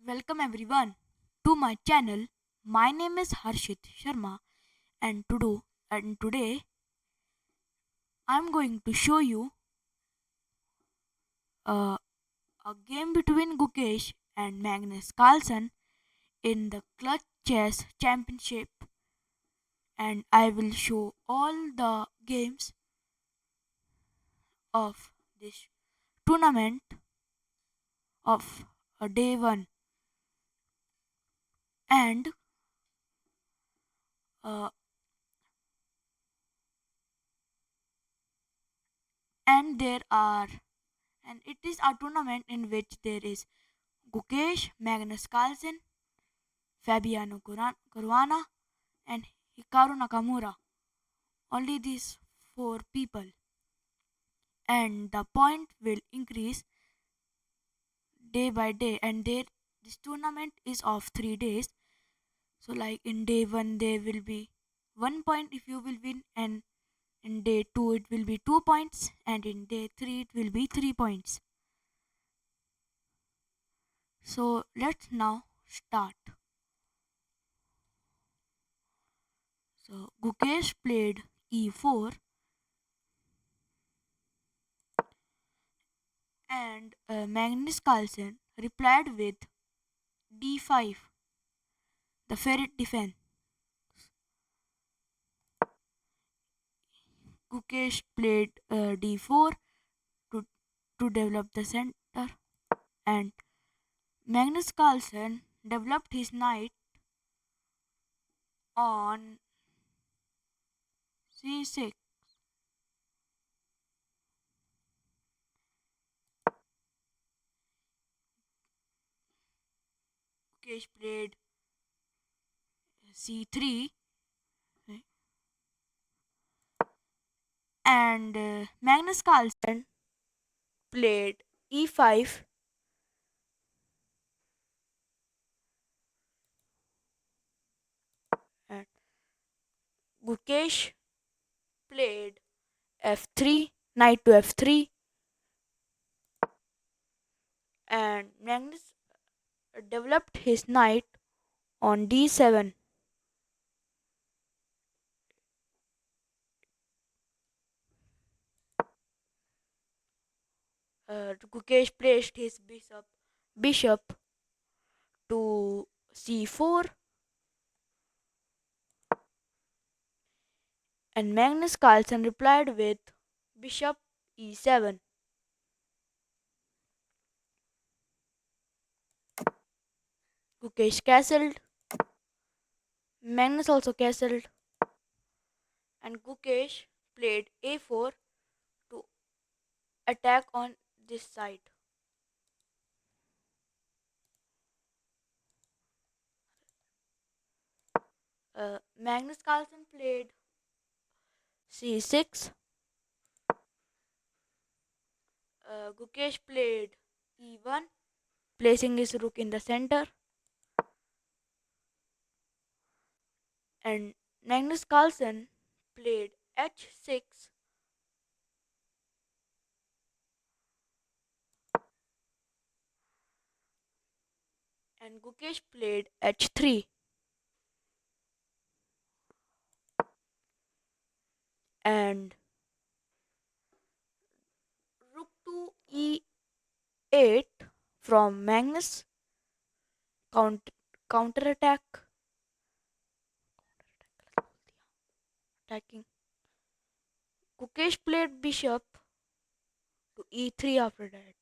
Welcome everyone to my channel. My name is Harshit Sharma and today I'm going to show you uh, a game between Gukesh and Magnus Carlsen in the Clutch Chess Championship, and I will show all the games of this tournament of day 1. And uh, and there are and it is a tournament in which there is Gukesh, Magnus Carlsen, Fabiano Caruana, and Hikaru Nakamura. Only these four people, and the point will increase day by day. And this tournament is of 3 days. So, like in day one, there will be 1 point if you will win, and in day two it will be 2 points, and in day three it will be 3 points. So let's now start. So Gukesh played e4, and Magnus Carlsen replied with d5, the ferret defense. Gukesh played d4 to, to develop the center, and Magnus Carlsen developed his knight on c6. Gukesh played c3, and Magnus Carlsen played e5, and Gukesh played f3, knight to f3, and Magnus developed his knight on d7. Gukesh placed his bishop to c4, and Magnus Carlsen replied with bishop e7. Gukesh castled, Magnus also castled, and Gukesh played a4 to attack on this side. Magnus Carlsen played c6. Gukesh played e1, placing his rook in the center, and Magnus Carlsen played h6, and Gukesh played h3, and rook to e8 from Magnus counter attacking. Gukesh played bishop to e3 after that.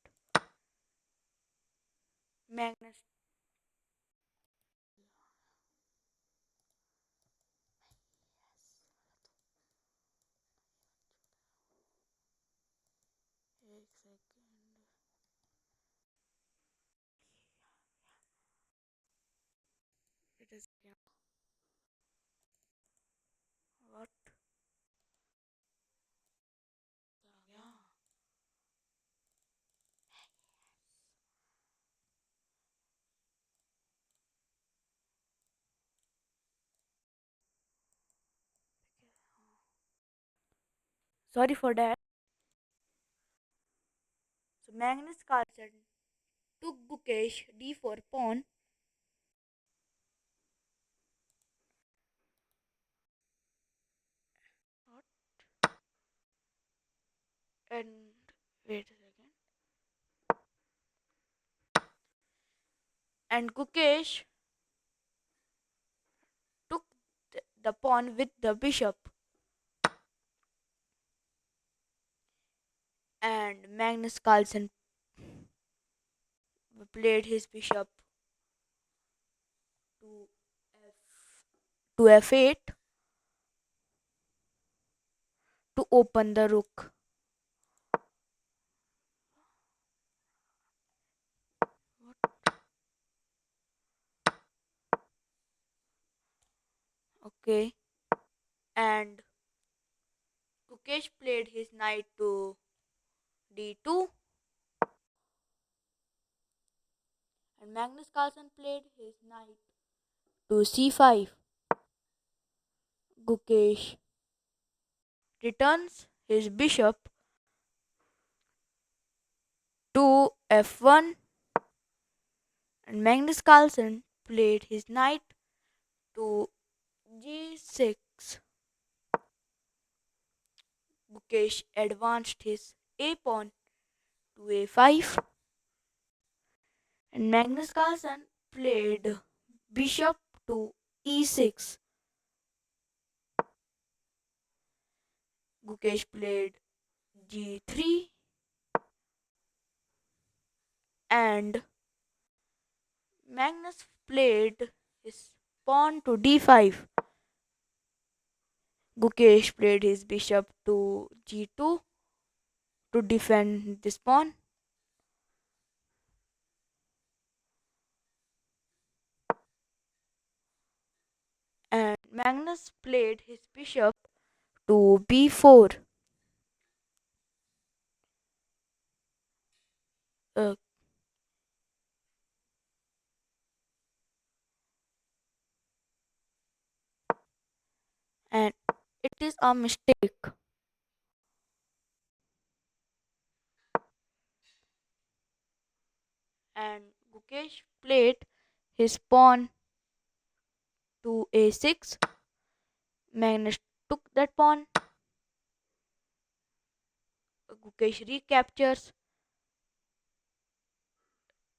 Magnus एक second. It is what? Yeah. Sorry for that. So Magnus Carlsen took Gukesh d4 pawn, And wait a second. And Gukesh took the pawn with the bishop, and Magnus Carlsen played his bishop to to f8 to open the rook. Okay, and Gukesh played his knight to d2, and Magnus Carlsen played his knight to c5. Gukesh returns his bishop to f1, and Magnus Carlsen played his knight to g6. Gukesh advanced his a pawn to a5, and Magnus Carlsen played bishop to e6. Gukesh played g3, and Magnus played his pawn to d5. Gukesh played his bishop to g2 to defend this pawn, and Magnus played his bishop to b4. Uh, and it is a mistake. And Gukesh played his pawn to a6. Magnus took that pawn. Gukesh recaptures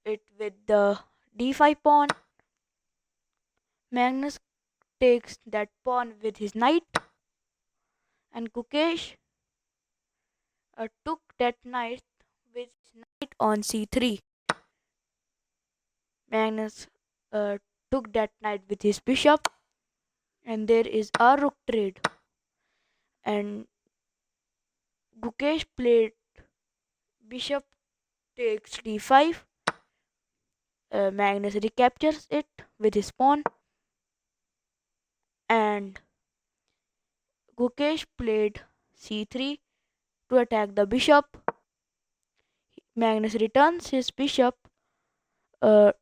it with the d5 pawn. Magnus takes that pawn with his knight, and Gukesh took that knight with his knight on c3. Magnus took that knight with his bishop, and there is a rook trade. And Gukesh played bishop takes d5. Magnus recaptures it with his pawn, and Gukesh played c3 to attack the bishop. Magnus returns his bishop uh,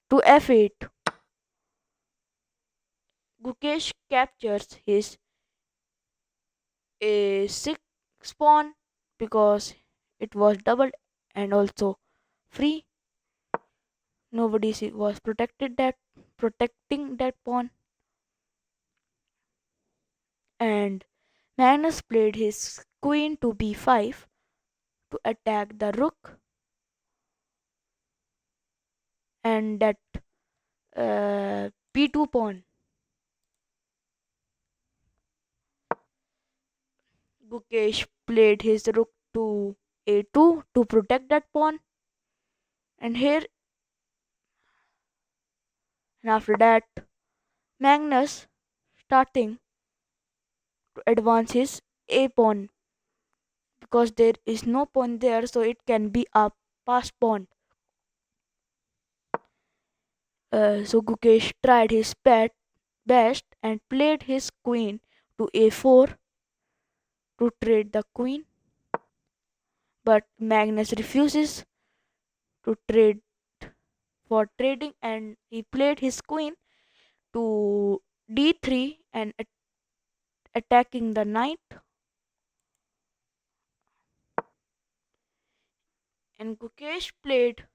to f8. Gukesh captures his a6 pawn because it was doubled and also free. Nobody was protecting that pawn, and Magnus played his queen to b5 to attack the rook, and that b2 pawn. Gukesh played his rook to a2 to protect that pawn, and here and after that Magnus starting to advance his a pawn because there is no pawn there, so it can be a passed pawn. So Gukesh tried his best and played his queen to a4 to trade the queen, but Magnus refuses to trade for trading, and he played his queen to d3 and attacking the knight, and Gukesh played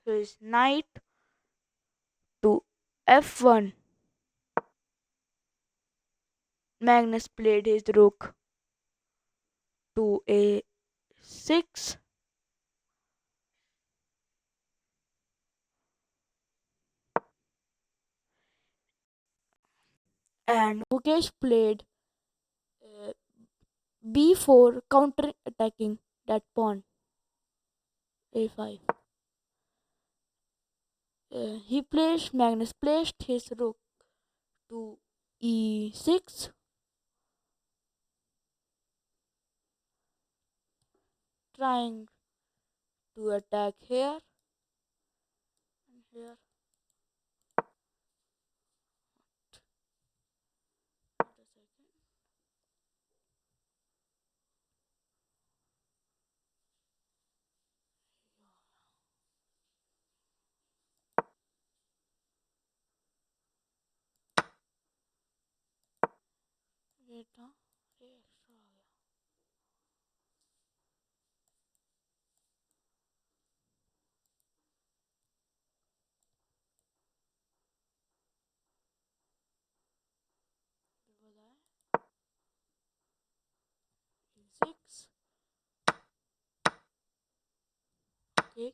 his knight to f1. Magnus played his rook to a6, and Mukesh played uh, b4, counter attacking that pawn a5. Magnus placed his rook to e6, trying to attack here and here. Wait a second. Wait, huh? ये extra आ गया. फिर बताएं. e6. Okay.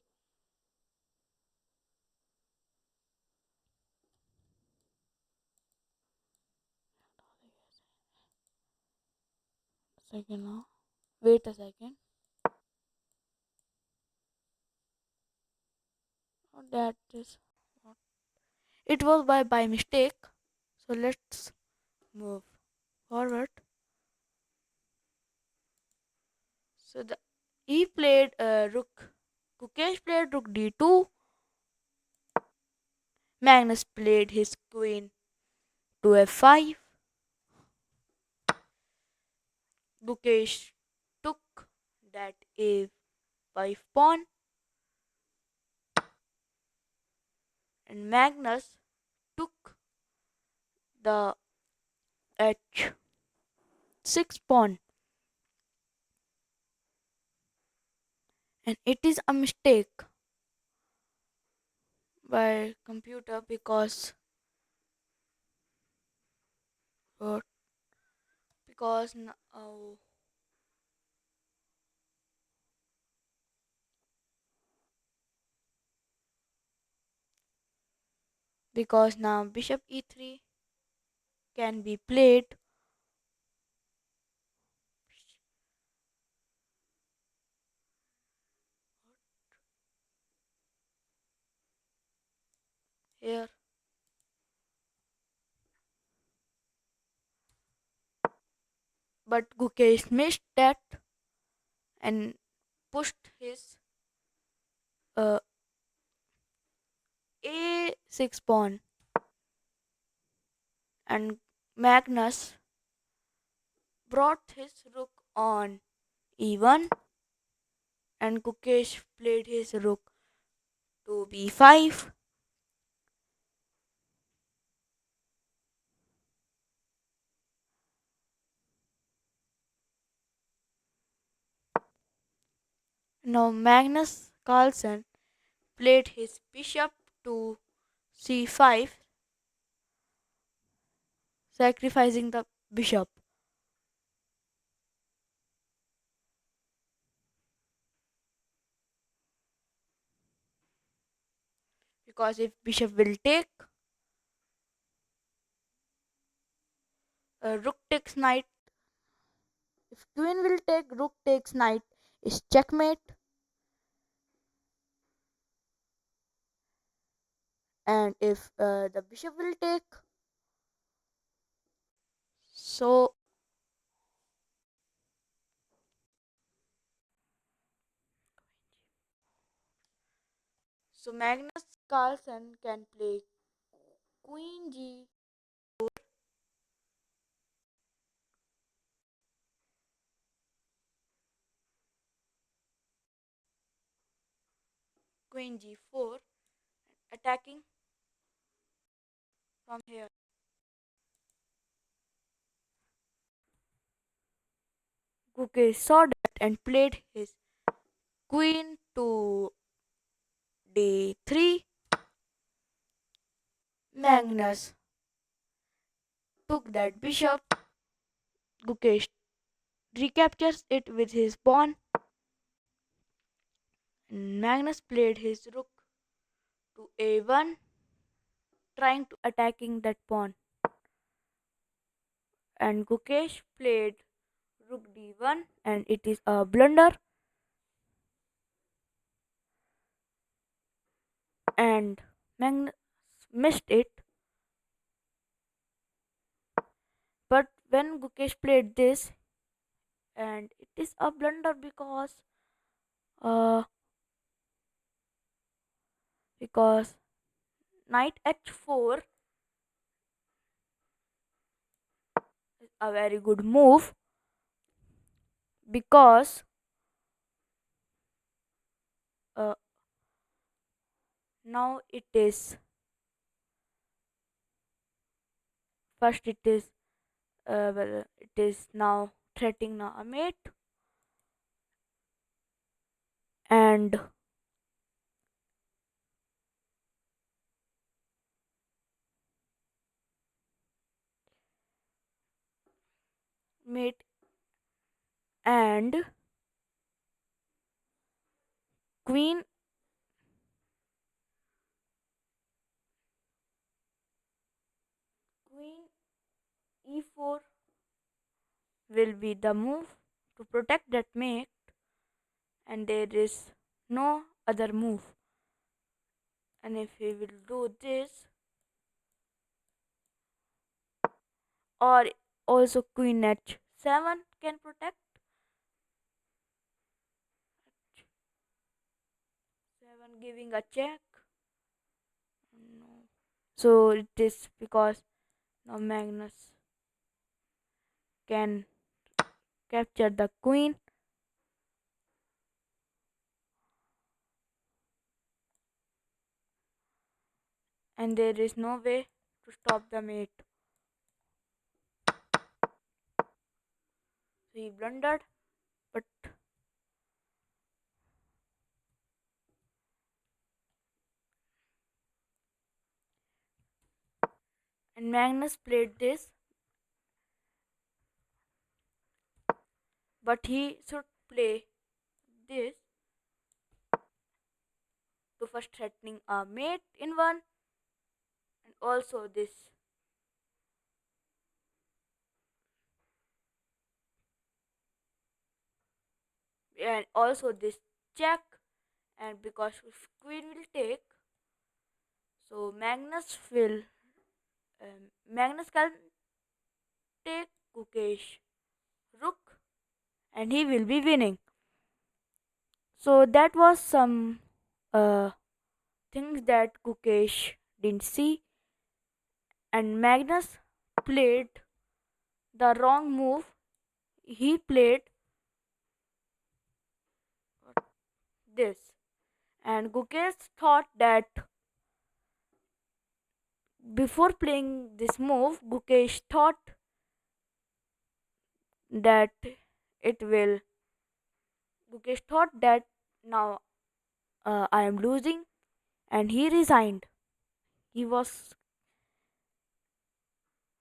Second now. Wait a second. Oh, that is what. It was by mistake. So let's move forward. So he played rook. Kukesh played rook d2. Magnus played his queen to f5. Gukesh took that a5 pawn, and Magnus took the h6 pawn. And it is a mistake by computer uh, because now bishop e3 can be played here. But Gukesh missed that and pushed his uh, a6 pawn, and Magnus brought his rook on e1, and Gukesh played his rook to b5. Now Magnus Carlsen played his bishop to c5, sacrificing the bishop. Because if bishop will take, rook takes knight. If queen will take, rook takes knight is checkmate. And if the bishop will take, so Magnus Carlsen can play queen g, queen g4, attacking from here. Kuke saw that and played his queen to d3. Magnus took that bishop. Gukesh recaptures it with his pawn, and Magnus played his rook to a1, trying to attacking that pawn, and Gukesh played rook d1, and it is a blunder, and Magnus missed it. But when Gukesh played this, and it is a blunder uh because knight h4 is a very good move, because uh, now it is first it is it is now threatening a mate, and mate, and queen queen e4 will be the move to protect that mate, and there is no other move. And if we will do this, or also queen h7 can protect, 7 giving a check. No. So it is because now Magnus can capture the queen, and there is no way to stop the mate. So he blundered, but and Magnus played this, but he should play this to first threatening a mate in one, and also this, and also this check, and because if queen will take, so Magnus can take Gukesh rook, and he will be winning. So that was some uh, things that Gukesh didn't see, and Magnus played the wrong move. He played this, and Gukesh thought that before playing this move, that it will. Gukesh thought that now I am losing, and he resigned. He was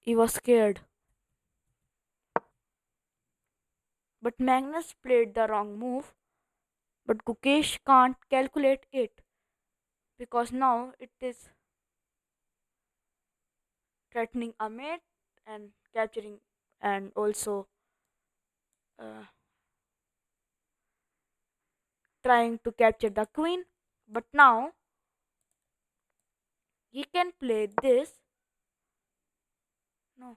he was scared. But Magnus played the wrong move. But Gukesh can't calculate it, because now it is threatening a mate and capturing, and also uh, trying to capture the queen. But now he can play this. No,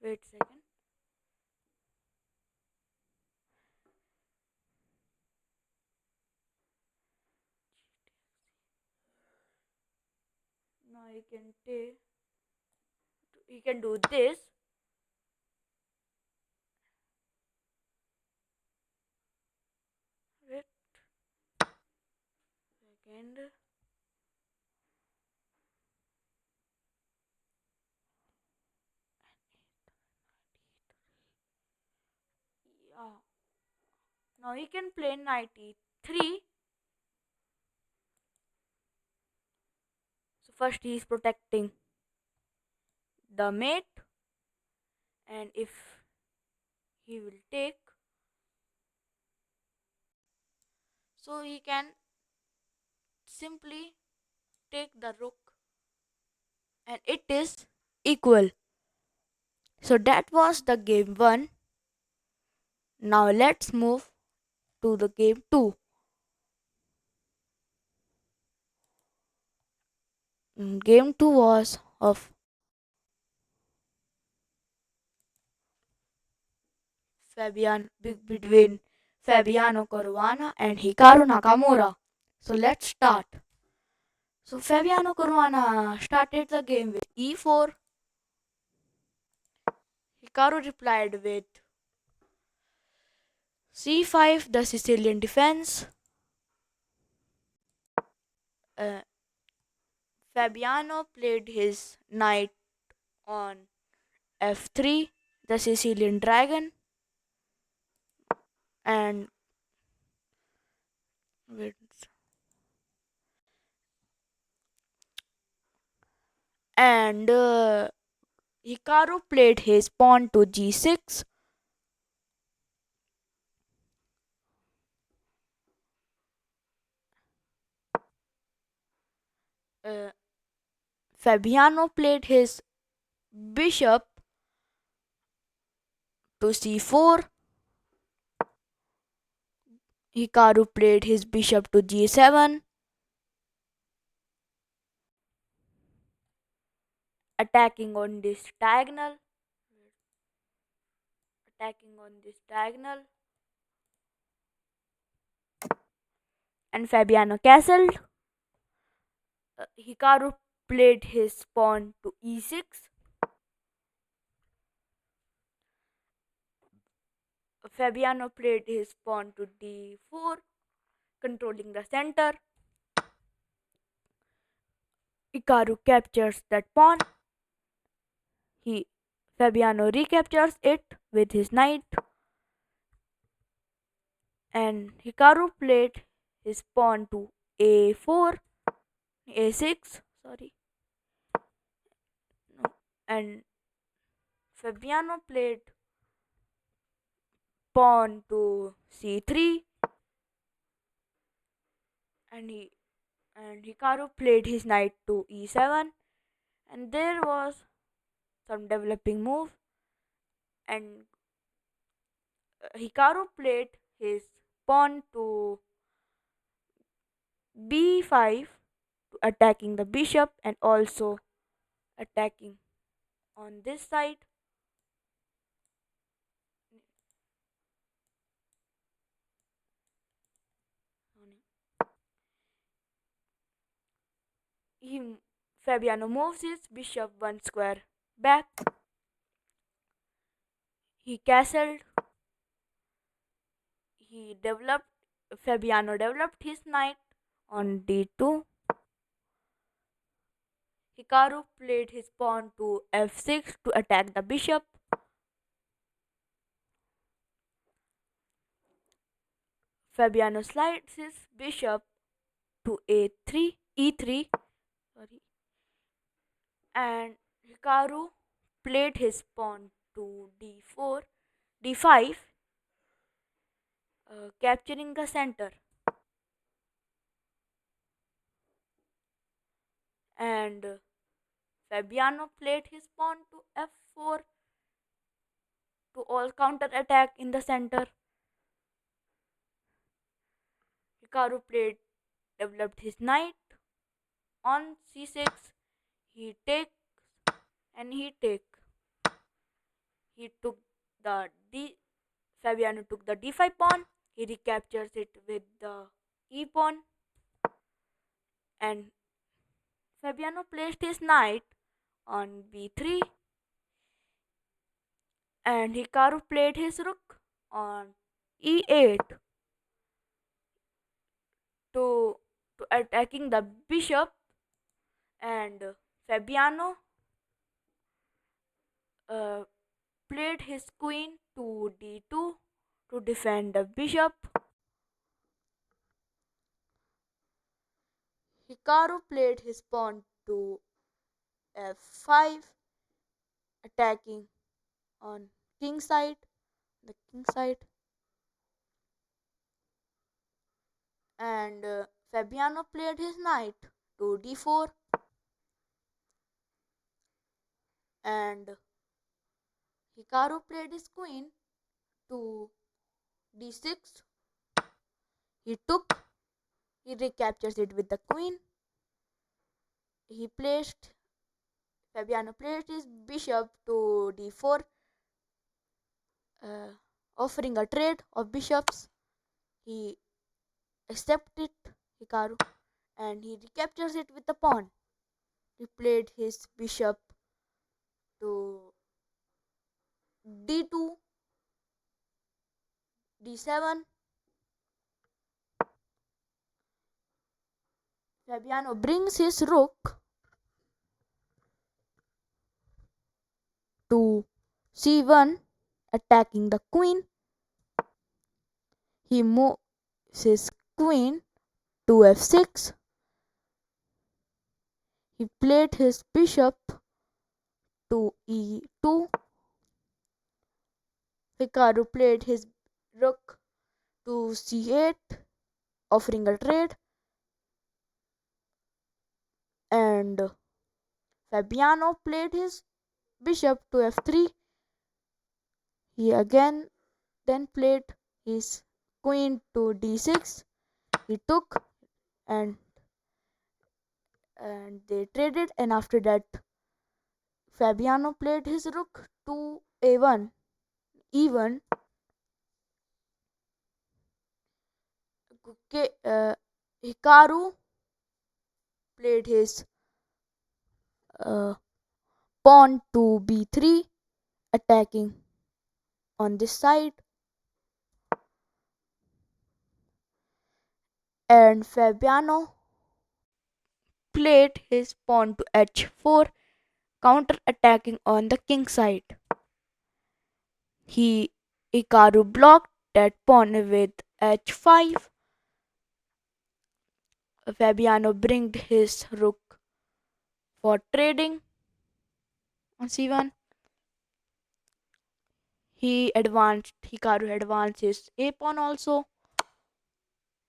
wait a second. Now he can do this. Wait second. Yeah. Now he can play knight e3. So first he is protecting the mate, and if he will take, So he can simply take the rook and it is equal. So that was the game 1. Now let's move to the game 2. Game 2 was of between Fabiano Caruana and Hikaru Nakamura. So let's start. So Fabiano Caruana started the game with e4. Hikaru replied with c5, the Sicilian defense. Uh, Fabiano played his knight on f3, the Sicilian dragon, and wait, and Hikaru played his pawn to g6. Uh, Fabiano played his bishop to c4. Hikaru played his bishop to g7, attacking on this diagonal, attacking on this diagonal, and Fabiano castled. Hikaru played his pawn to e6. Fabiano played his pawn to d4, controlling the center. Hikaru captures that pawn. He Fabiano recaptures it with his knight, and Hikaru played his pawn to a4, a6, sorry, no, and Fabiano played pawn to c3, and Hikaru played his knight to e7, and there was some developing move, and Hikaru played his pawn to b5 to attacking the bishop and also attacking on this side. He, Fabiano moves his bishop one square back. He castled. He developed. Fabiano developed his knight on d2. Hikaru played his pawn to f6 to attack the bishop. Fabiano slides his bishop to a3, e3, sorry, and Hikaru played his pawn to d4, d5, capturing the center. And Fabiano played his pawn to f4 to all counter attack in the center. Hikaru played developed his knight on c6. He take and he take. He took the d. Fabiano took the d5 pawn. He recaptures it with the e pawn, and Fabiano placed his knight on b3, and Hikaru played his rook on e8 to attacking the bishop, and Fabiano uh, played his queen to d2 to defend the bishop. Hikaru played his pawn to f5, attacking on king side, the king side, and Fabiano played his knight to d4, and Hikaru played his queen to d6. He took, he recaptures it with the queen. He placed, Fabiano placed his bishop to d4, uh, offering a trade of bishops. He accepted Hikaru and he recaptures it with the pawn. He played his bishop to d2, d7. Fabiano brings his rook to c1, attacking the queen. He moves his queen to f6. He played his bishop to e2. Hikaru played his rook to c8, offering a trade, and Fabiano played his bishop to f3. He again then played his queen to d6. He took, and they traded, and after that Fabiano played his rook to a1, e1. Hikaru played his uh, pawn to b3, attacking on this side, and Fabiano played his pawn to h4, counter attacking on the king side. He Hikaru blocked that pawn with h5. Fabiano bringed his rook for trading on c1. Hikaru advanced his a pawn also.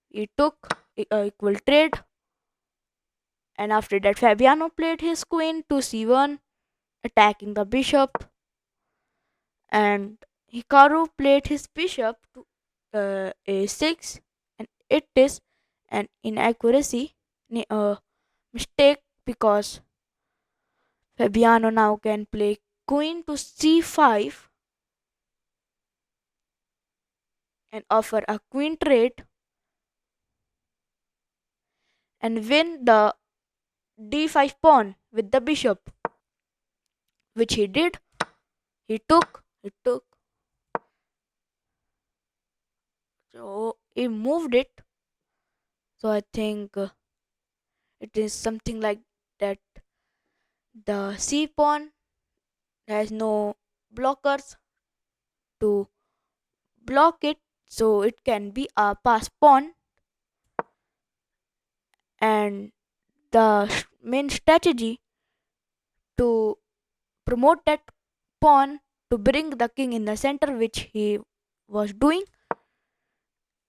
He took equal trade, and after that Fabiano played his queen to c1, attacking the bishop, and Hikaru played his bishop to a6, and it is an inaccuracy, a mistake, because Fabiano now can play queen to c5 and offer a queen trade and win the d5 pawn with the bishop, which he did. He took, so he moved it. So I think it is something like that. The c pawn has no blockers to block it, so it can be a pass pawn, and the main strategy to promote that pawn to bring the king in the center, which he was doing.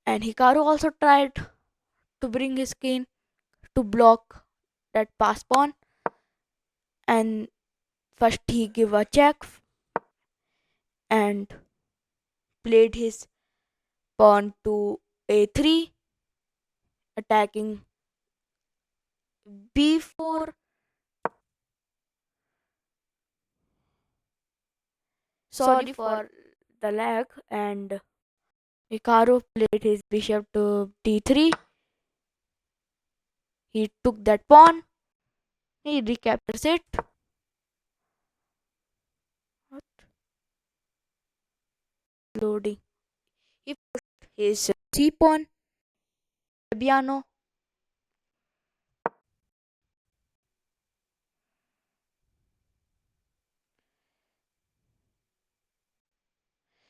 And Hikaru also tried to bring his king to block that pass pawn, and first he gave a check and played his pawn to a3, attacking b4. Sorry for the lag. And Hikaru played his bishop to d3. He took that pawn. He recaptures it. What? Loading. He pushed his c pawn. Fabiano.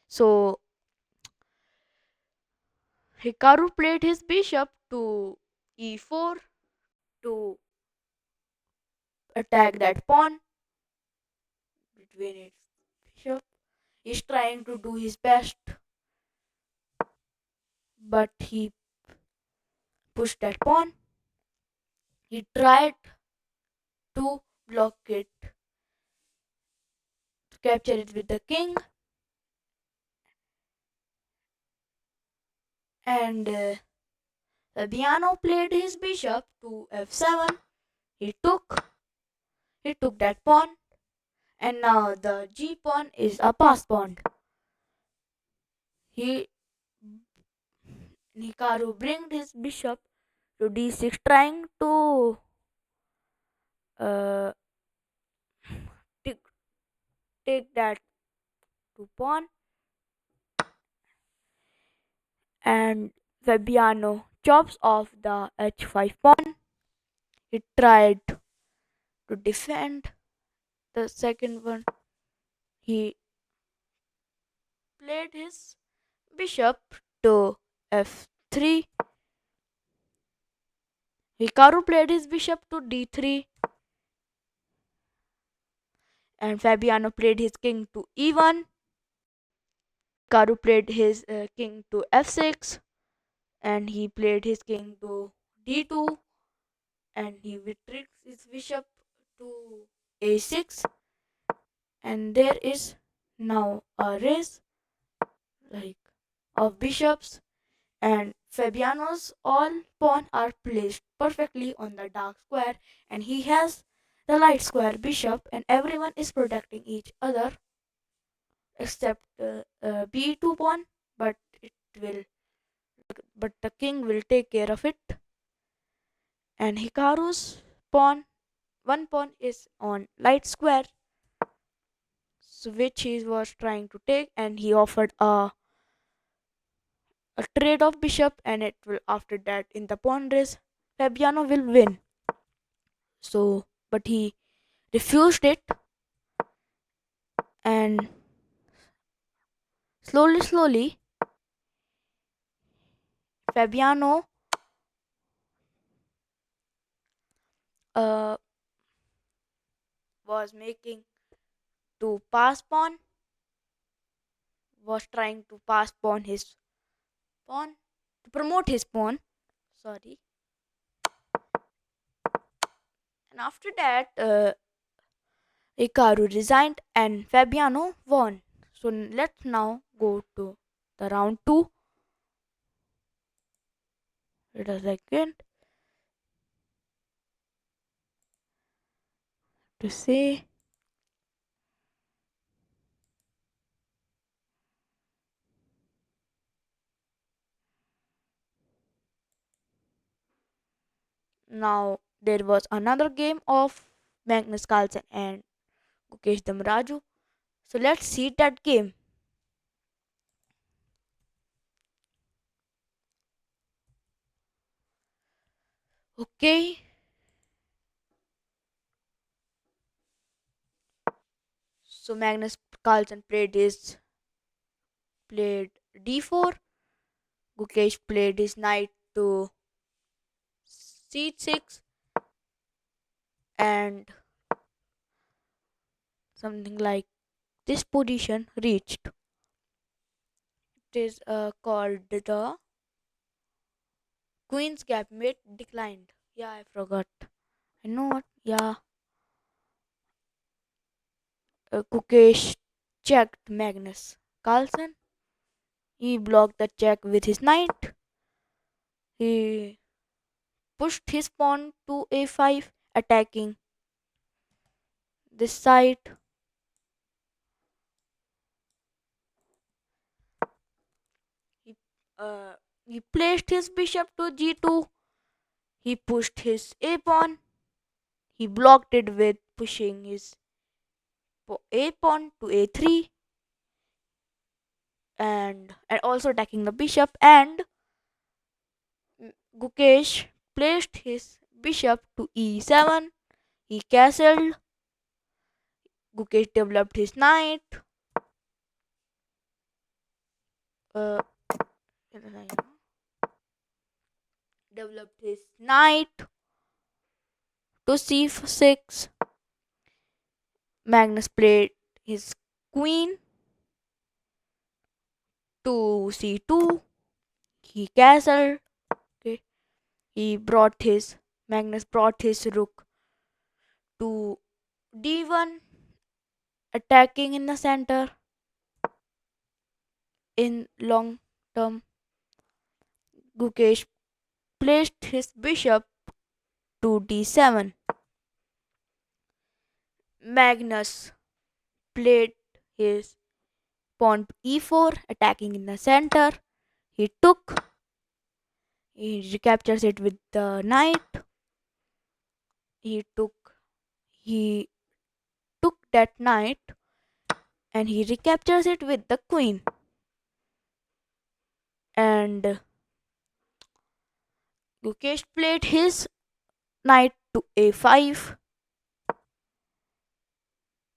So Hikaru played his bishop to e4 to attack that pawn between its bishop. He's trying to do his best, but he pushed that pawn. He tried to block it, to capture it with the king, and Fabiano played his bishop to f7. He took, he took that pawn, and now the g pawn is a pass pawn. He Hikaru bring his bishop to d6, trying to uh, take, take that to pawn, and Fabiano chops off the h5 pawn. He tried to defend the second one. He played his bishop to f3. Hikaru played his bishop to d3, and Fabiano played his king to e1. Hikaru played his king to f6, and he played his king to d2, and he retreats his bishop to a6, and there is now a race like of bishops, and Fabiano's all pawns are placed perfectly on the dark square, and he has the light square bishop, and everyone is protecting each other except b2 pawn, but it will but the king will take care of it. And Hikaru's pawn, one pawn is on light square, so which he was trying to take, and he offered a trade of bishop, and it will, after that in the pawn race Fabiano will win. So but he refused it, and slowly Fabiano uh, was making to pass pawn, was trying to pass pawn his pawn, to promote his pawn, sorry. And after that Hikaru resigned and Fabiano won. So let's now go to the round 2. Wait a second to say. Now there was another game of Magnus Carlsen and Gukesh Damraju. So let's see that game. Okay. So Magnus Carlsen played d4. Gukesh played his knight to c6, and something like this position reached. It is called the Queen's Gap mate declined. Yeah, I forgot. I know what. Yeah, Gukesh checked Magnus Carlsen. He blocked the check with his knight. He pushed his pawn to a5, attacking this side. He, uh, he placed his bishop to g2. He pushed his a pawn. He blocked it with pushing his a pawn to a3, and also attacking the bishop. And Gukesh placed his bishop to e7. He castled. Gukesh developed his knight. Uh, developed his knight to c6. Magnus played his queen to c2. He castled. Okay. He brought his Magnus brought his rook to d1, attacking in the center. In long term, Gukesh placed his bishop to d7. Magnus played his pawn to e4, attacking in the center. He took, he recaptures it with the knight. He took, he took that knight and he recaptures it with the queen. And Gukesh played his knight to a5,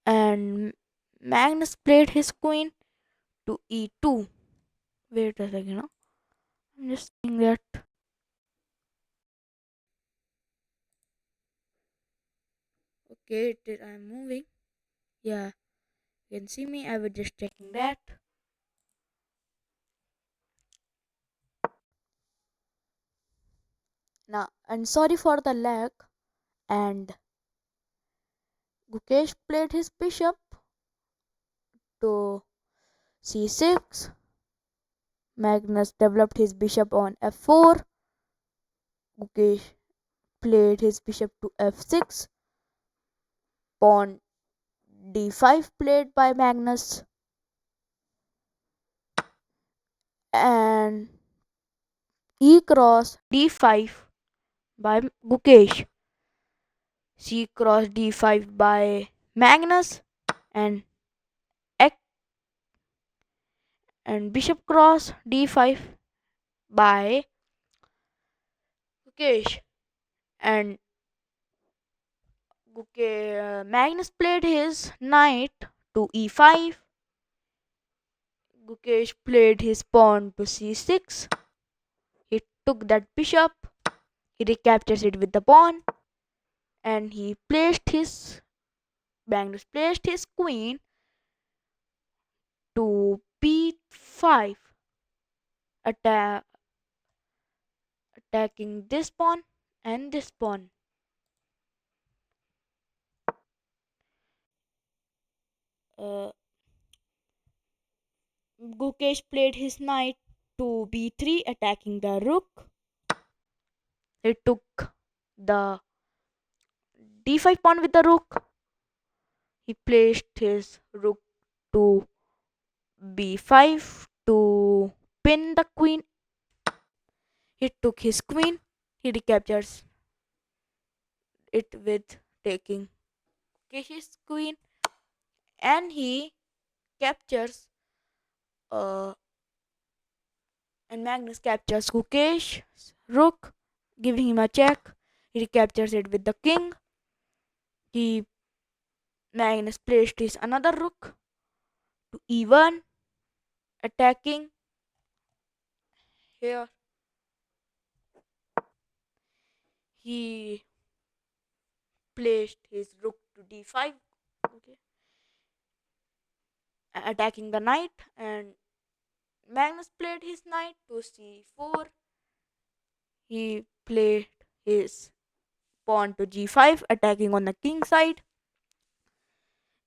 and Magnus played his queen to e2. Wait a second, no? I'm just saying that. Okay, I'm moving. Yeah, you can see me. I was just checking that. Now, and sorry for the lag. And Gukesh played his bishop to c6. Magnus developed his bishop on f4. Gukesh played his bishop to f6. Pawn d5 played by Magnus. And e cross d5 by Gukesh. C cross d5 by Magnus. And and bishop cross d5 by Gukesh. And Magnus played his knight to e5. Gukesh played his pawn to c6. He took that bishop. He recaptures it with the pawn. And Magnus placed his queen to b5, attacking this pawn and this pawn. Uh, Gukesh played his knight to b3, attacking the rook. He took the d5 pawn with the rook. He placed his rook to b5 to pin the queen. He took his queen. He recaptures it with taking Gukesh's queen, and he captures uh, and Magnus captures Gukesh's rook, giving him a check. He recaptures it with the king. He Magnus placed his another rook to e1, attacking here. He placed his rook to d5, okay, attacking the knight, and Magnus played his knight to c4. He played his pawn to g5, attacking on the king side,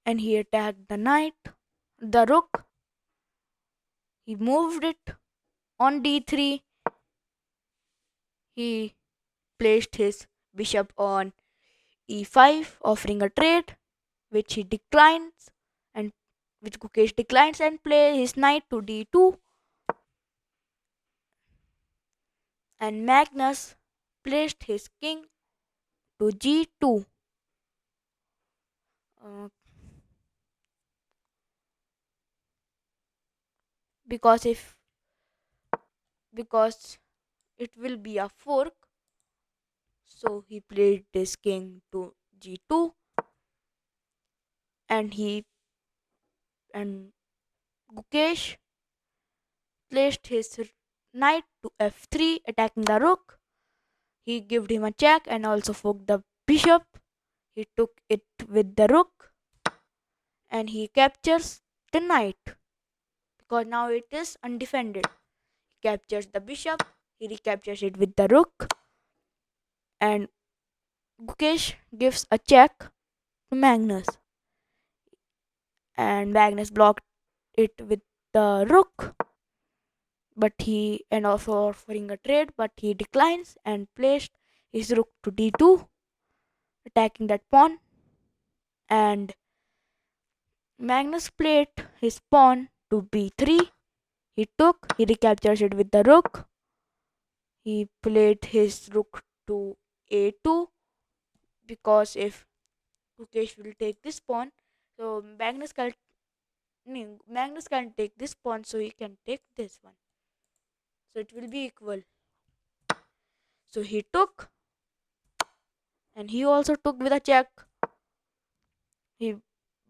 and he attacked the rook. He moved it on d3. He placed his bishop on e5, offering a trade, which he declines, and which Gukesh declines, and play his knight to d2. And Magnus placed his king to g2. Uh, because if because it will be a fork, so he played this king to g2, and Gukesh placed his knight to f3, attacking the rook. He gave him a check and also forked the bishop. He took it with the rook, and he captures the knight because now it is undefended. He captures the bishop. He recaptures it with the rook, and Gukesh gives a check to Magnus, and Magnus blocked it with the rook, but he and also offering a trade, but he declines and placed his rook to d2, attacking that pawn. And Magnus played his pawn to b3. He took, he recaptures it with the rook. He played his rook to a2 because if Gukesh will take this pawn, so Magnus can take this pawn, so he can take this one. So it will be equal. So he took, and he also took with a check. He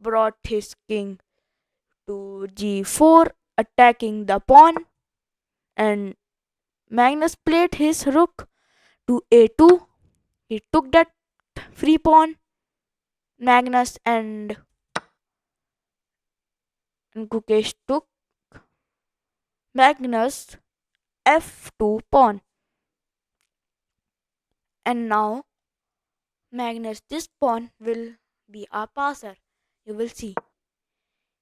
brought his king to g4, attacking the pawn, and Magnus played his rook to a2. He took that free pawn, Magnus, and Gukesh took Magnus f2 pawn. And now Magnus, this pawn will be a passer. You will see.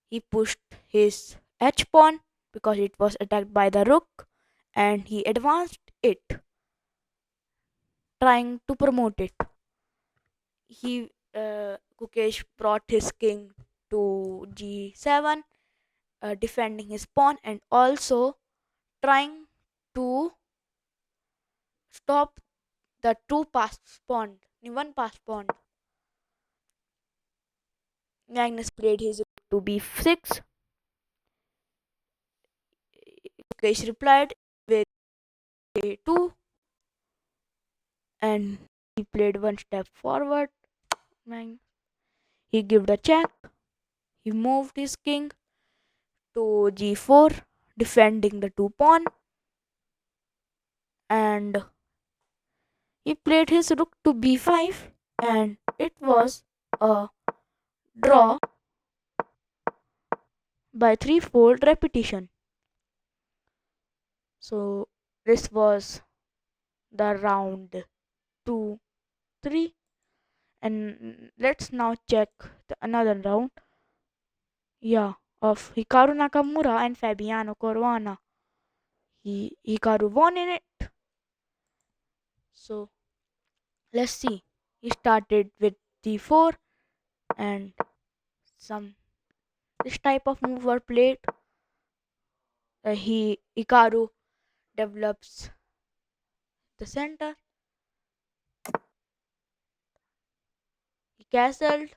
He pushed his h pawn because it was attacked by the rook, and he advanced it, trying to promote it. Gukesh brought his king to g7, defending his pawn and also trying to stop the two passed pawn, one passed pawn. Magnus played his rook to b6. Gukesh replied with a2, and he played one step forward. He gave the check. He moved his king to g4, defending the two pawn, and he played his rook to b5, and it was a draw by threefold repetition. So this was the round 2, 3, and let's now check the another round. Yeah, of Hikaru Nakamura and Fabiano Caruana. Hikaru won in it. So let's see. He started with d4, and some this type of move were played. Hikaru develops the center. He castled.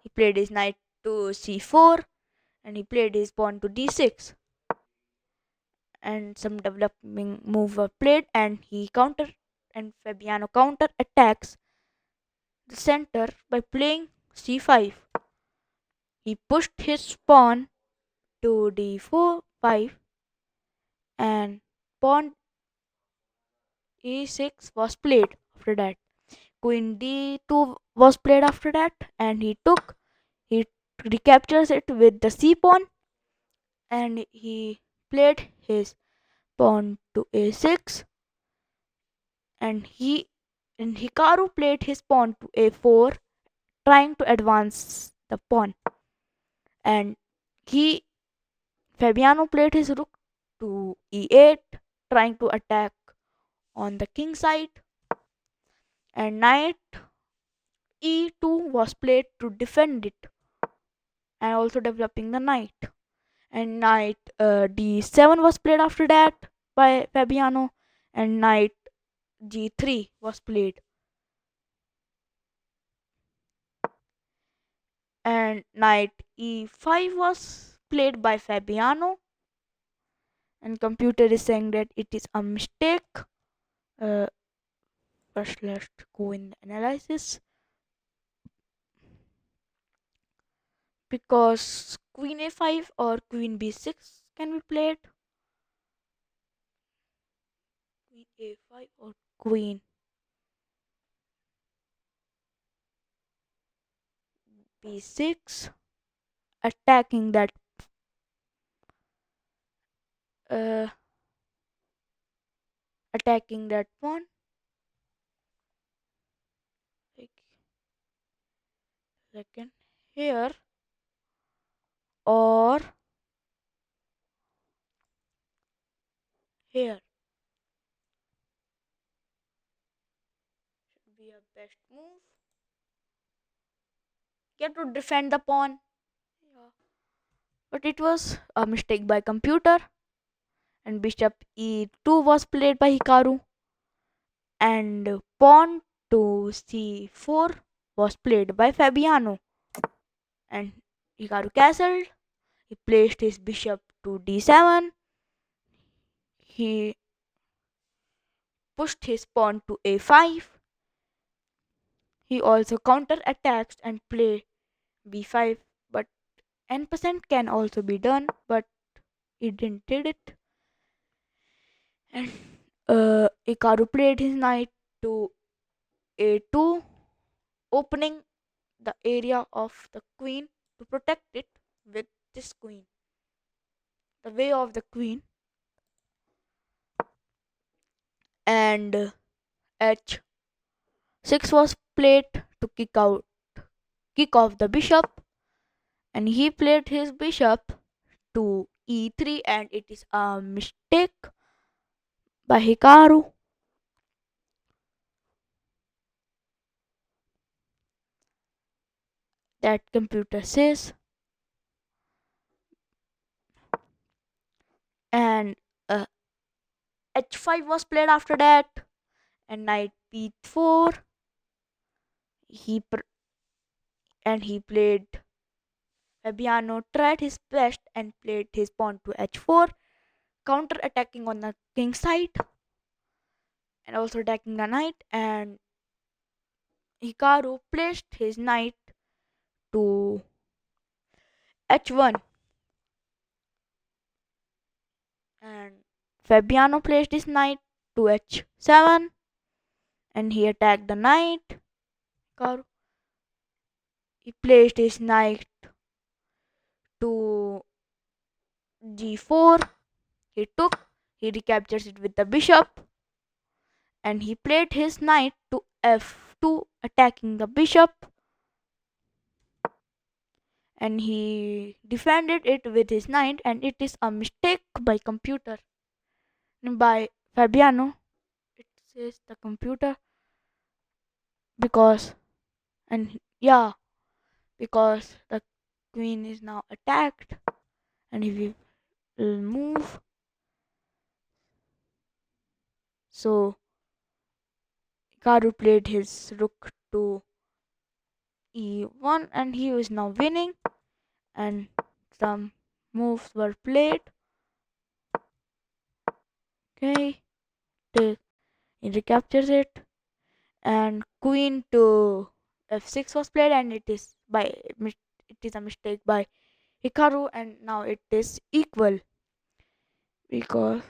He played his knight to c4, and he played his pawn to d6. And some developing move were played, and Fabiano counter attacks the center by playing c5. He pushed his pawn to d4 5, and pawn e6 was played after that. Queen d2 was played after that, and he recaptures it with the c pawn, and he played his pawn to a6, and Hikaru played his pawn to a4, trying to advance the pawn, and he Fabiano played his rook to e8, trying to attack on the king side, and knight e2 was played to defend it, and also developing the knight. And knight d7 was played after that by Fabiano, and knight g3 was played, and knight e5 was played by Fabiano, and computer is saying that it is a mistake. uh, First let's go in the analysis, because queen a5 or queen b6 can be played. Queen a5 or queen b6, attacking that uh, attacking that pawn, second, here or here should be a best move. Get to defend the pawn. Yeah. But it was a mistake by computer, and bishop e2 was played by Hikaru, and pawn to c4 was played by Fabiano, and Hikaru castled. He placed his bishop to d7. He pushed his pawn to a5. He also counter attacks and played b5, but n% can also be done, but he didn't did it. And Hikaru played his knight to a2, opening the area of the queen to protect it with this queen, the way of the queen. And h6 was played to kick off the bishop, and he played his bishop to e3, and it is a mistake by Hikaru. That computer says. And uh, h5 was played after that, and knight b4. He played. Fabiano tried his best and played his pawn to h4, counter attacking on the king side and also attacking the knight. And Hikaru placed his knight to h1, and Fabiano placed his knight to h7, and he attacked the knight. Hikaru, he placed his knight to g4. He took, he recaptures it with the bishop, and he played his knight to f2, attacking the bishop, and he defended it with his knight, and it is a mistake by computer, by Fabiano. It says the computer, because, and yeah, because the queen is now attacked, and if we will move, so Karu played his rook to e1, and he is now winning, and some moves were played. Okay, he recaptures it, and queen to f6 was played, and it is a mistake by Hikaru, and now it is equal because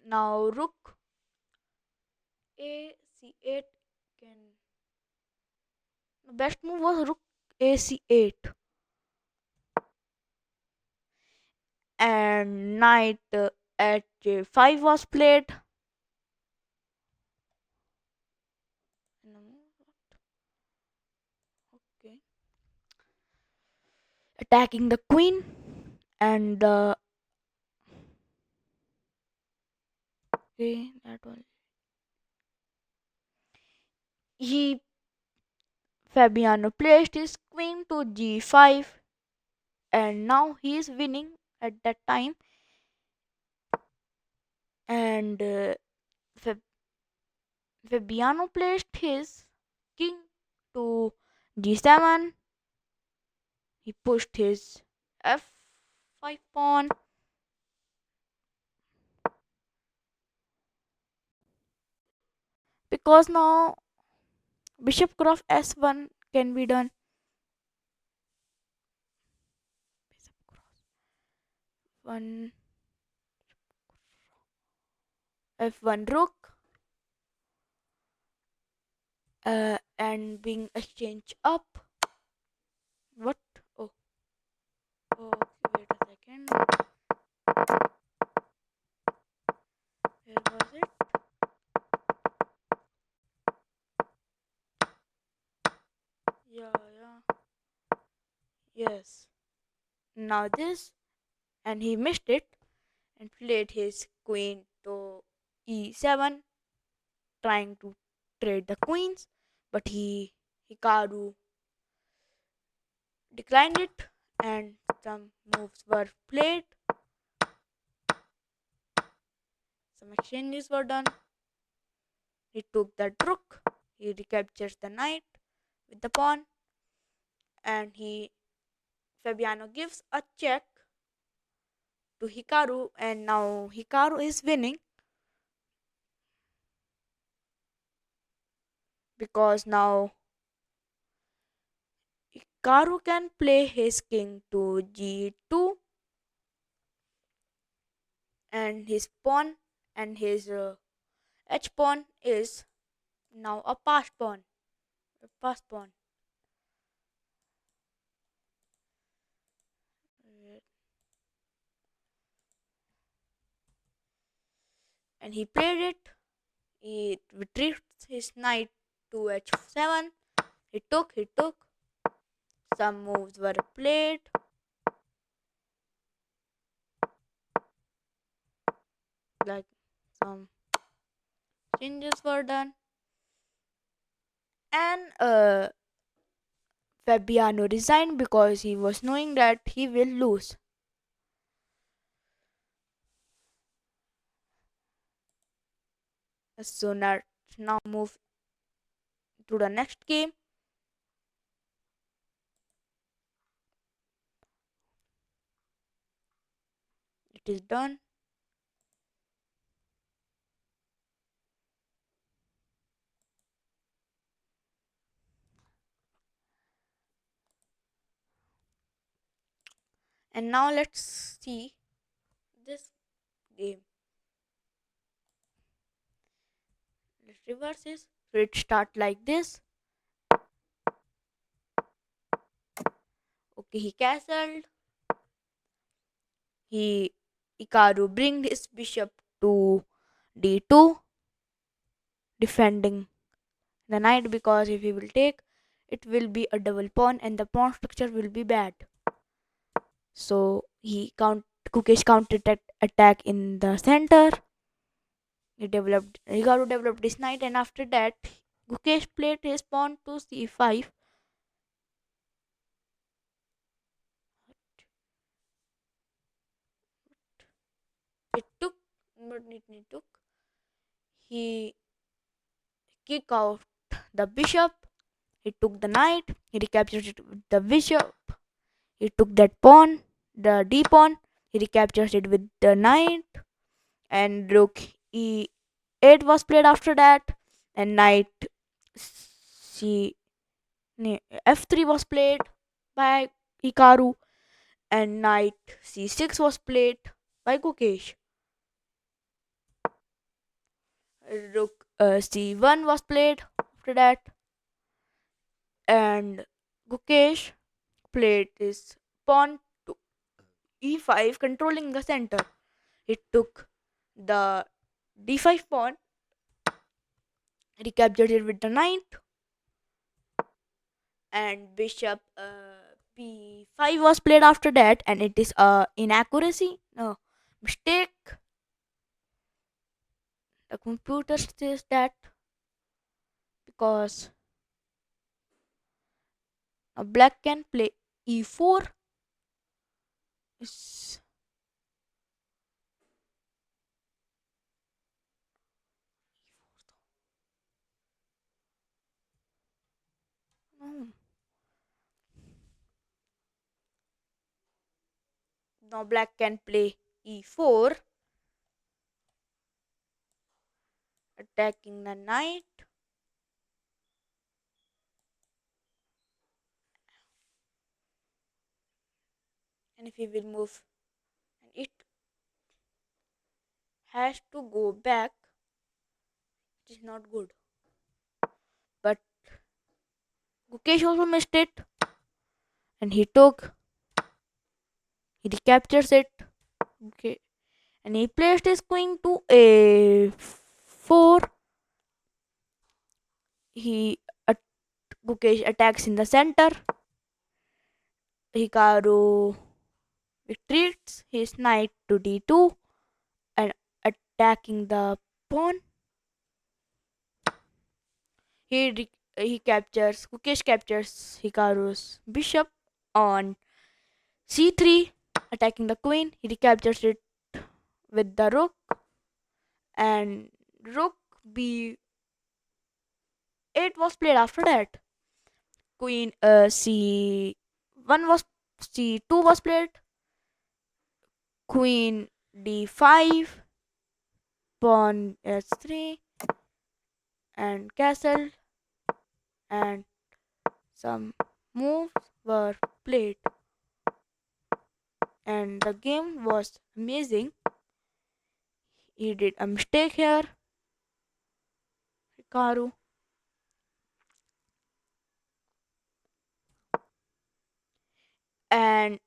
now rook a c8 can, the best move was rook a c8, and knight at j5 was played. Okay, attacking the queen, and okay, that one. He Fabiano placed his queen to g5, and now he is winning at that time. And Fabiano placed his king to g7. He pushed his f5 pawn, because now bishop cross s1 can be done. Bishop cross 1, f1 rook, and being exchanged up. What? Oh, okay, wait a second. Where was it? Yeah, yeah. Yes. Now this, and he missed it and played his queen to e7, trying to trade the queens, but Hikaru declined it, and some moves were played, some exchanges were done. He took the rook, he recaptures the knight with the pawn, and he Fabiano gives a check to Hikaru, and now Hikaru is winning because now Hikaru can play his king to g2, and his pawn and his h pawn is now a passed pawn. A passed pawn. And he played it. He retrieved his knight to h7. He took. Some moves were played, like some changes were done. And Fabiano resigned because he was knowing that he will lose. So now move to the next game. It is done. And now let's see this game. Let's reverse this. So it start like this. Okay, he castled. He Ikaru bring his bishop to d2, defending the knight, because if he will take, it will be a double pawn and the pawn structure will be bad. So he Kukesh counter attack in the center. Hikaru developed his knight, and after that Kukesh played his pawn to c5. It took, but it took. He kicked out the bishop. He took the knight. He recaptured it with the bishop. He took that pawn, the d pawn. He recaptures it with the knight, and rook e8 was played after that, and knight c f3 was played by Hikaru, and knight c6 was played by Kukesh. Rook c1 was played after that, and Gukesh played his pawn to e5, controlling the center. He took the d5 pawn, recaptured it with the knight, and bishop b5 was played after that, and it is a inaccuracy, no mistake. The computer says that because a black can play e4. Is no, now black can play e4, attacking the knight, and if he will move, and it has to go back, it is not good. But Gukesh also missed it, and he recaptures it. Okay, and he placed his queen to a4. He Gukesh attacks in the center. Hikaru retreats his knight to d2 and attacking the pawn. He captures Gukesh captures Hikaru's bishop on c3, attacking the queen. He recaptures it with the rook and rook b8 was played after that. Queen c1 was c2 was played. Queen d5, pawn h3, and castle, and some moves were played. And the game was amazing. He did a mistake here, Hikaru, and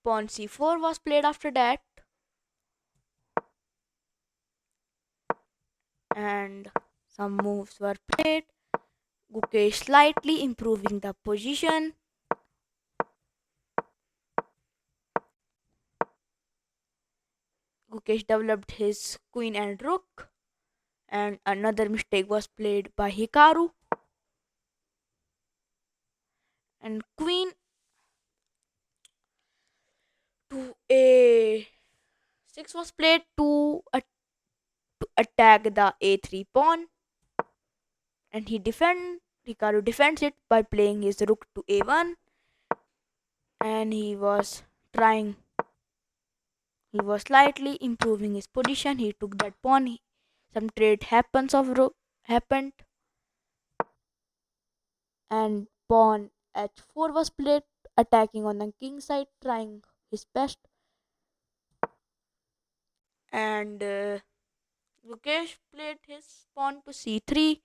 pawn c4 was played after that, and some moves were played. Gukesh slightly improving the position. Gukesh developed his queen and rook, and another mistake was played by Hikaru. And queen to a6 was played to attack the a3 pawn, and Hikaru defends it by playing his rook to a1, and trying he was slightly improving his position. He took that pawn. Some trade happens of rook happened, and pawn h4 was played, attacking on the king side, trying his best. And Mukesh played his pawn to c3,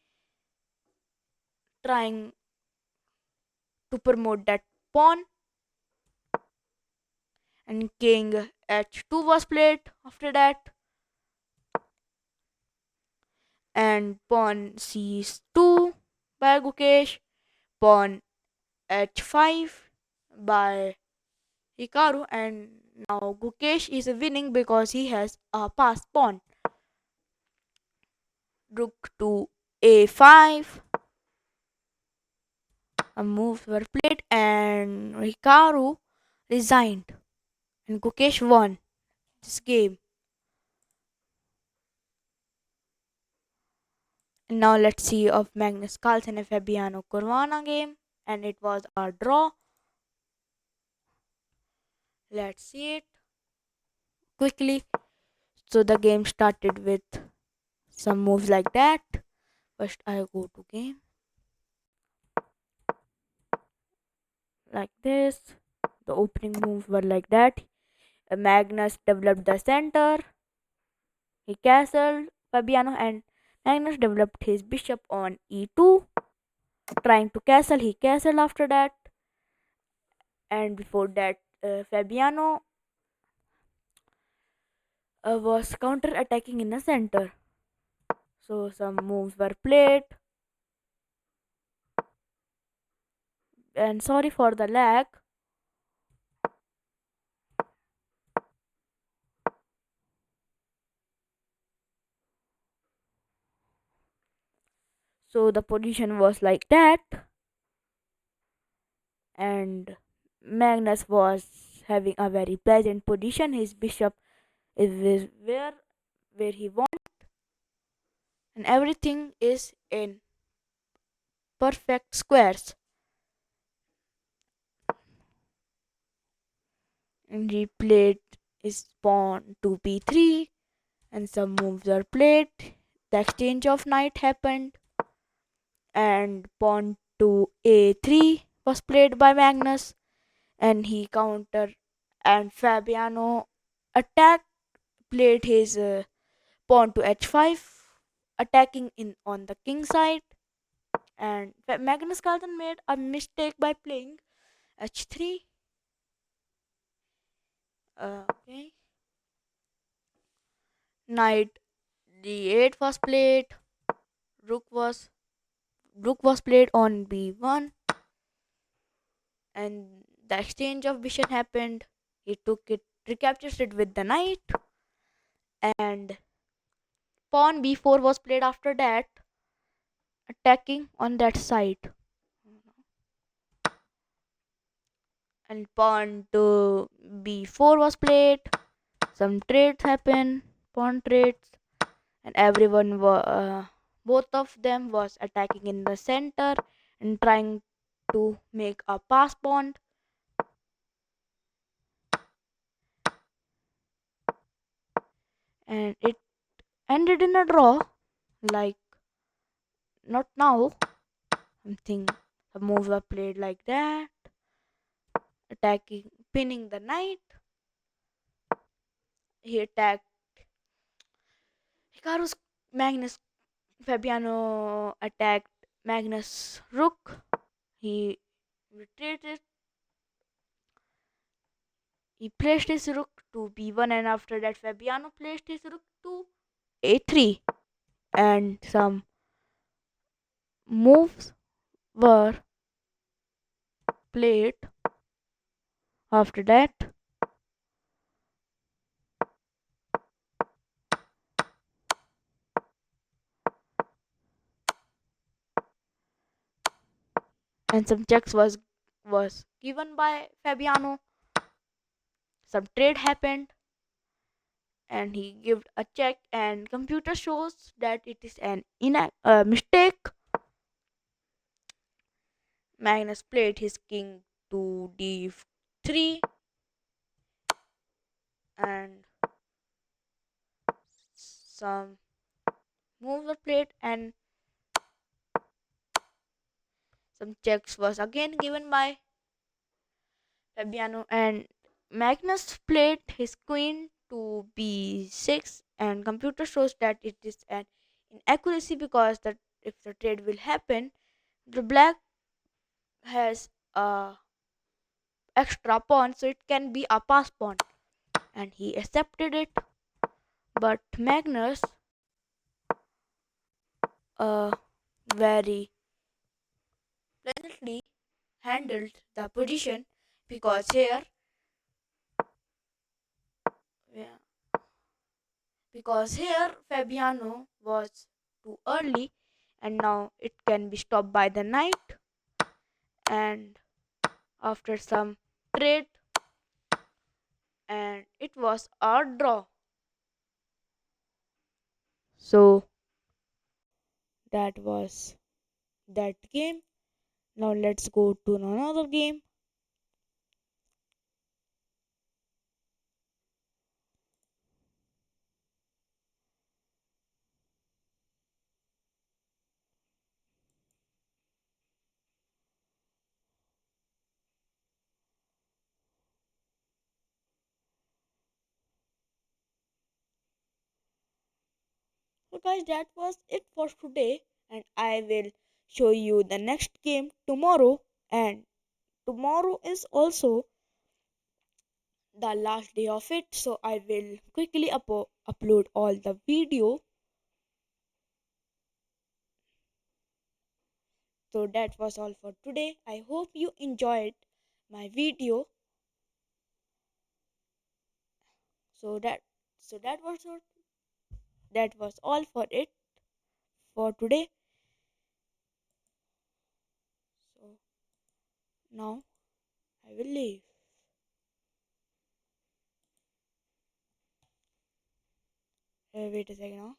trying to promote that pawn. And king h2 was played after that, and pawn c2 by Gukesh, pawn h5 by Hikaru, and now Gukesh is winning because he has a passed pawn. Rook to a5. A moves were played and Hikaru resigned, and Gukesh won this game. And now let's see of Magnus Carlsen and Fabiano Caruana game, and it was a draw. Let's see it quickly. So the game started with some moves like that. First I go to game like this. The opening moves were like that. Magnus developed the center. He castled Fabiano, and Magnus developed his bishop on e2, trying to castle. He castled after that, and before that, Fabiano was counter attacking in the center. So some moves were played, and sorry for the lag. So the position was like that, and Magnus was having a very pleasant position. His bishop is where he wants, and everything is in perfect squares. And he played his pawn to b3, and some moves are played. The exchange of knight happened, and pawn to a3 was played by Magnus, and he countered, and Fabiano attacked, played his pawn to h5, attacking in on the king side, and Magnus Carlsen made a mistake by playing h3. Okay, knight d8 was played, rook was rook was played on b1, and the exchange of bishop happened. He took it, recaptures it with the knight, and pawn b4 was played after that, attacking on that side. And pawn to b4 was played. Some trades happened, pawn trades, and both of them was attacking in the center and trying to make a pass pawn, and it ended in a draw. Like, not now. Something, the moves were played like that, attacking, pinning the knight. He attacked Hikaru's Magnus. Fabiano attacked Magnus Rook. He retreated. He placed his rook to b1, and after that, Fabiano placed his rook to a3. And some moves were played after that. And some checks was given by Fabiano. Some trade happened, and he gave a check, and computer shows that it is an mistake. Magnus played his king to d3, and some moves were played, and some checks was again given by Fabiano, and Magnus played his queen to b6, and computer shows that it is an inaccuracy because that if the trade will happen, the black has a extra pawn, so it can be a pass pawn, and he accepted it. But Magnus very pleasantly handled the position, because yeah, here Fabiano was too early, and now it can be stopped by the knight. And after some trade, and it was a draw. So that was that game. Now let's go to another game. So guys, that was it for today, and I will show you the next game tomorrow. And tomorrow is also the last day of it, so I will quickly upload all the video. So that was all for today. I hope you enjoyed my video. So that was all for it for today. So now I will leave. Wait a second now.